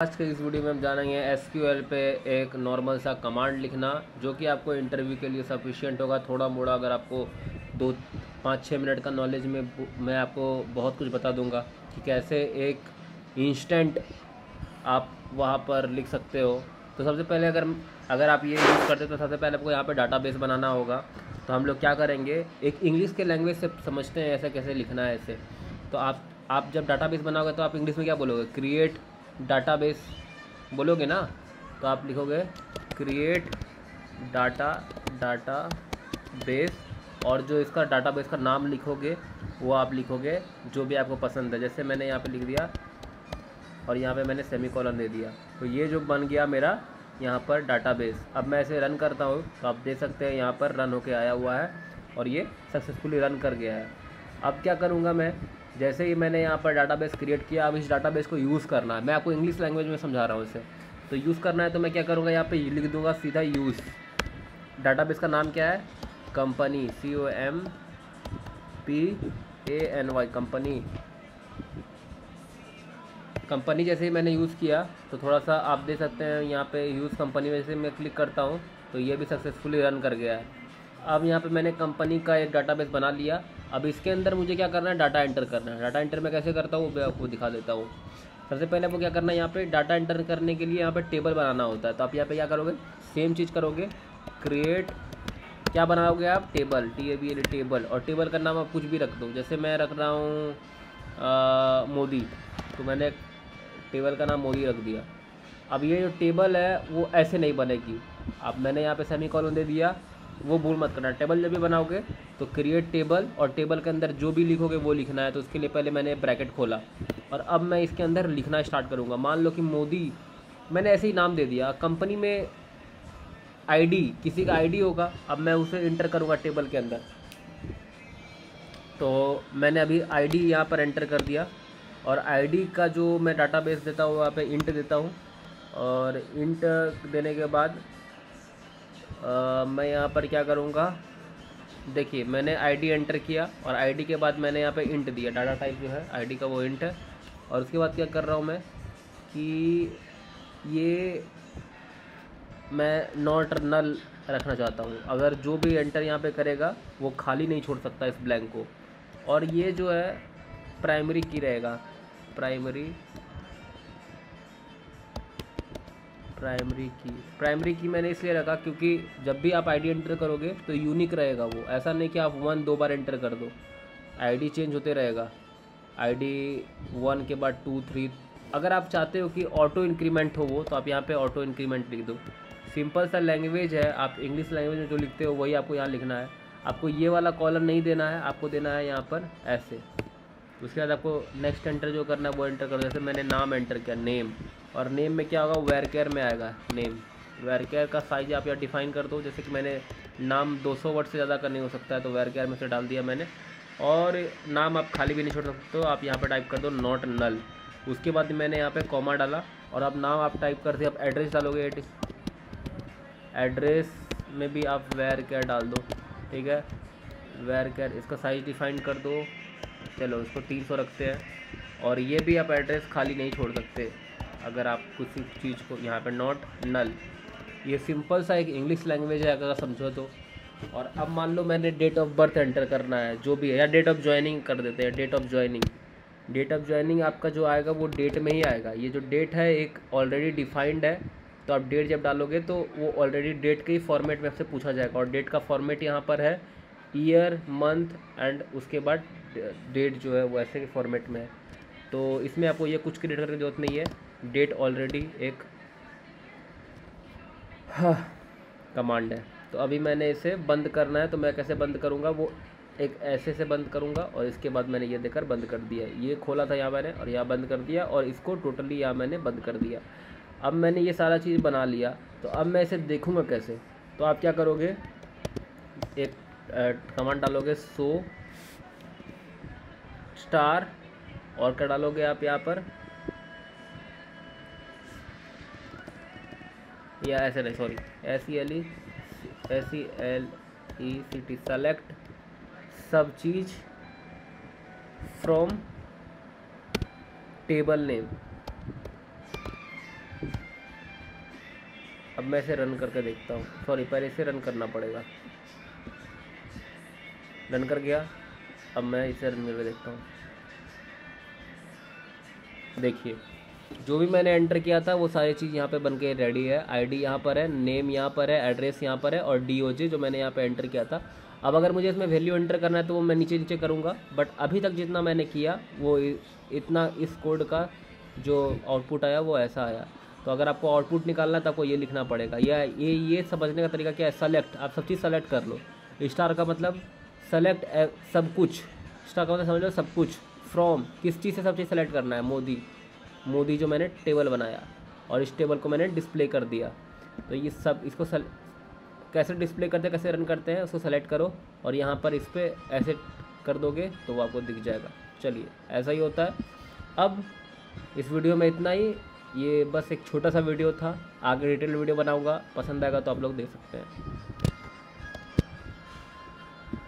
आज के इस वीडियो में हम जानेंगे एसक्यूएल पे एक नॉर्मल सा कमांड लिखना जो कि आपको इंटरव्यू के लिए सफिशिएंट होगा। थोड़ा मोड़ा अगर आपको 2-5-6 मिनट का नॉलेज में मैं आपको बहुत कुछ बता दूंगा कि कैसे एक इंस्टेंट आप वहाँ पर लिख सकते हो। तो सबसे पहले अगर आप ये यूज़ करते हो तो सबसे पहले आपको यहाँ पे डाटाबेस बनाना होगा। तो हम लोग क्या करेंगे, एक इंग्लिश के लैंग्वेज से समझते हैं ऐसे कैसे लिखना है ऐसे। तो आप जब डाटाबेस बनाओगे तो आप इंग्लिश में क्या बोलोगे, क्रिएट डाटाबेस बोलोगे ना। तो आप लिखोगे क्रिएट डाटा बेस, और जो इसका डाटाबेस का नाम लिखोगे वो आप लिखोगे जो भी आपको पसंद है। जैसे मैंने यहाँ पे लिख दिया और यहाँ पे मैंने सेमीकोलन दे दिया, तो ये जो बन गया मेरा यहाँ पर डाटाबेस। अब मैं इसे रन करता हूँ तो आप देख सकते हैं यहाँ पर रन होके आया हुआ है और ये सक्सेसफुली रन कर गया है। अब क्या करूँगा मैं, जैसे ही मैंने यहाँ पर डाटाबेस क्रिएट किया, अब इस डाटाबेस को यूज़ करना है। मैं आपको इंग्लिश लैंग्वेज में समझा रहा हूँ इसे। तो यूज़ करना है तो मैं क्या करूँगा, यहाँ पे लिख दूँगा सीधा यूज़। डाटाबेस का नाम क्या है, कंपनी, COMPANY कंपनी। जैसे ही मैंने यूज़ किया तो थोड़ा सा आप देख सकते हैं यहाँ पे यूज़ कंपनी में, जैसे मैं क्लिक करता हूँ तो ये भी सक्सेसफुली रन कर गया है। अब यहाँ पे मैंने कंपनी का एक डाटाबेस बना लिया। अब इसके अंदर मुझे क्या करना है, डाटा एंटर करना है। डाटा एंटर मैं कैसे करता हूँ मैं आपको दिखा देता हूँ। सबसे पहले आपको क्या करना है, यहाँ पे डाटा एंटर करने के लिए यहाँ पे टेबल बनाना होता है। तो आप यहाँ पे क्या करोगे, सेम चीज़ करोगे, क्रिएट क्या बनाओगे आप, टेबल, TABL टेबल। और टेबल का नाम आप कुछ भी रख दो, जैसे मैं रख रहा हूँ मोदी, तो मैंने टेबल का नाम मोदी रख दिया। अब ये जो टेबल है वो ऐसे नहीं बनेगी। अब मैंने यहाँ पे सेमीकोलन दे दिया, वो भूल मत करना। टेबल जब भी बनाओगे तो क्रिएट टेबल, और टेबल के अंदर जो भी लिखोगे वो लिखना है। तो उसके लिए पहले मैंने ब्रैकेट खोला और अब मैं इसके अंदर लिखना स्टार्ट करूँगा। मान लो कि मोदी, मैंने ऐसे ही नाम दे दिया। कंपनी में आईडी, किसी का आईडी होगा, अब मैं उसे इंटर करूँगा टेबल के अंदर। तो मैंने अभी आईडी यहाँ पर एंटर कर दिया, और आईडी का जो मैं डाटाबेस देता हूँ वहाँ पे इंट देता हूँ। और इंट देने के बाद मैं यहाँ पर क्या करूँगा, देखिए मैंने आईडी एंटर किया और आईडी के बाद मैंने यहाँ पे इंट दिया। डाटा टाइप जो है आईडी का वो इंट है। और उसके बाद क्या कर रहा हूँ मैं कि ये मैं नॉट नल रखना चाहता हूँ। अगर जो भी एंटर यहाँ पे करेगा वो खाली नहीं छोड़ सकता इस ब्लैंक को। और ये जो है प्राइमरी की रहेगा, प्राइमरी की मैंने इसलिए रखा क्योंकि जब भी आप आईडी एंटर करोगे तो यूनिक रहेगा वो। ऐसा नहीं कि आप 1-2 बार एंटर कर दो, आईडी चेंज होते रहेगा। आईडी 1 के बाद 2, 3। अगर आप चाहते हो कि ऑटो इंक्रीमेंट हो वो, तो आप यहाँ पे ऑटो इंक्रीमेंट लिख दो। सिंपल सा लैंग्वेज है, आप इंग्लिश लैंग्वेज में जो लिखते हो वही आपको यहाँ लिखना है। आपको ये वाला कॉलम नहीं देना है, आपको देना है यहाँ पर ऐसे। उसके बाद आपको नेक्स्ट एंटर जो करना है वो एंटर करो। जैसे मैंने नाम एंटर किया, नेम, और नेम में क्या होगा, वेरकेयर में आएगा नेम। वेरकेयर का साइज आप यहाँ डिफाइन कर दो। जैसे कि मैंने नाम 200 वर्ड से ज़्यादा का नहीं हो सकता है, तो वेरकेयर में से डाल दिया मैंने। और नाम आप खाली भी नहीं छोड़ सकते हो, आप यहाँ पर टाइप कर दो नॉट नल। उसके बाद मैंने यहाँ पे कॉमा डाला, और अब नाम आप टाइप कर दिया। आप एड्रेस डालोगे, एड्रेस में भी आप वेरकेयर डाल दो, ठीक है। वेरकेयर, इसका साइज डिफाइन कर दो। चलो इसको 300 रखते हैं। और ये भी आप एड्रेस खाली नहीं छोड़ सकते अगर आप किसी चीज़ को, यहाँ पे नॉट नल। ये सिंपल सा एक इंग्लिश लैंग्वेज है अगर समझो तो। और अब मान लो मैंने डेट ऑफ बर्थ एंटर करना है जो भी है, या डेट ऑफ ज्वाइनिंग कर देते हैं, date of joining. Date of joining आपका जो आएगा वो डेट में ही आएगा। ये जो डेट है एक ऑलरेडी डिफाइंड है, तो आप डेट जब डालोगे तो वो ऑलरेडी डेट के ही फॉर्मेट में आपसे पूछा जाएगा। और डेट का फॉर्मेट यहाँ पर है ईयर, मंथ एंड उसके बाद डेट जो है वो ऐसे के फॉर्मेट में है। तो इसमें आपको ये कुछ क्रिएट करने की जरूरत नहीं है, डेट ऑलरेडी एक कमांड है। तो अभी मैंने इसे बंद करना है, तो मैं कैसे बंद करूँगा, वो एक ऐसे से बंद करूँगा। और इसके बाद मैंने ये देकर बंद कर दिया। ये खोला था यहाँ मैंने, और यहाँ बंद कर दिया, और इसको टोटली यहाँ मैंने बंद कर दिया। अब मैंने ये सारा चीज़ बना लिया, तो अब मैं इसे देखूँगा कैसे। तो आप क्या करोगे, एक कमांड डालोगे, सो स्टार, और क्या डालोगे आप यहाँ पर, या ऐसे नहीं, सॉरी, SELECT, सेलेक्ट सब चीज़ फ्रॉम टेबल नेम। अब मैं इसे रन करके देखता हूँ। सॉरी, पहले इसे रन करना पड़ेगा। रन कर गया। अब मैं इसे रन करके देखता हूँ। देखिए, जो भी मैंने एंटर किया था वो सारी चीज़ यहाँ पे बन के रेडी है। आईडी यहाँ पर है, नेम यहाँ पर है, एड्रेस यहाँ पर है और डीओजे जो मैंने यहाँ पे एंटर किया था। अब अगर मुझे इसमें वैल्यू एंटर करना है तो वो मैं नीचे नीचे करूँगा, बट अभी तक जितना मैंने किया वो इतना इस कोड का जो आउटपुट आया वो ऐसा आया। तो अगर आपको आउटपुट निकालना है तो आपको ये लिखना पड़ेगा। या ये समझने का तरीका क्या है, सेलेक्ट, आप सब चीज़ सेलेक्ट कर लो। स्टार का मतलब सेलेक्ट सब कुछ, स्टार का मतलब समझ लो सब कुछ। फ्रॉम, किस चीज़ से सब चीज़ सेलेक्ट करना है, मोदी जो मैंने टेबल बनाया और इस टेबल को मैंने डिस्प्ले कर दिया। तो ये सब इसको कैसे डिस्प्ले करते हैं, कैसे रन करते हैं उसको सेलेक्ट करो और यहाँ पर इस पर ऐसे कर दोगे तो वो आपको दिख जाएगा। चलिए, ऐसा ही होता है। अब इस वीडियो में इतना ही। ये बस एक छोटा सा वीडियो था, आगे डिटेल वीडियो बनाऊंगा, पसंद आएगा तो आप लोग देख सकते हैं।